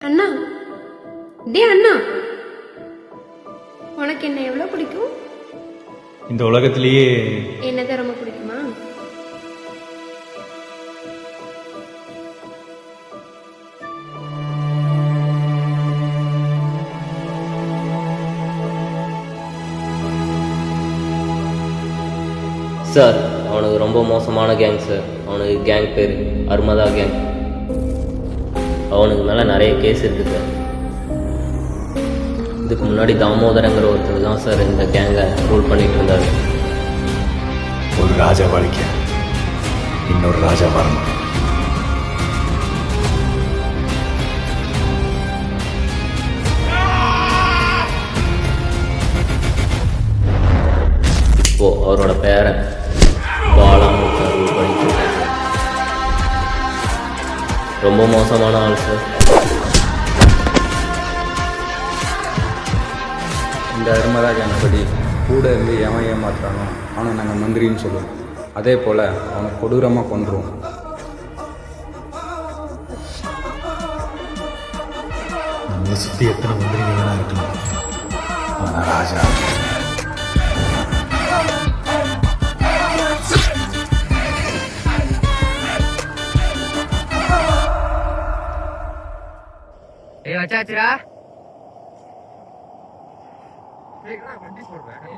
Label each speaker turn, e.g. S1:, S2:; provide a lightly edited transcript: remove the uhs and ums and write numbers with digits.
S1: அண்ணா, டே அண்ணா, உனக்கு என்ன எவ்வளவு பிடிக்கும்?
S2: இந்த உலகத்திலேயே
S1: என்னதான் ரொம்ப பிடிக்குமா?
S3: சார், அவனுக்கு ரொம்ப மோசமான கேங் சார். அவனுக்கு கேங் பேர் அர்மதா கேங். அவனுக்கு மேலே நிறைய கேஸ் இருக்குது சார். இதுக்கு முன்னாடி தாமோதரங்கிற ஒருத்தர் தான் சார் இந்த கேங்கை ரூல் பண்ணிட்டு இருந்தார்.
S2: ஒரு ராஜா வாழ்க்கை இன்னொரு ராஜா வரணும்.
S3: இப்போ அவரோட பேரன் பாலான்னு ரூல் பண்ணிட்டு இருக்காரு சார். ரொம்ப மோசமான ஆள் சார்.
S4: இந்த அருமராஜனை படி கூட இருந்து எவன் ஏமாத்துறானோ அவனை நாங்கள் மந்திரின்னு சொல்லுவோம். அதே போல் அவனை கொடூரமாக கொன்றுவோம்.
S2: நம்மளை சுற்றி எத்தனை மந்திரிங்க வேணா இருக்கலாம், ஆனால் ராஜா
S5: வச்சாச்சுரா.
S4: வண்டி சொல்றேன்.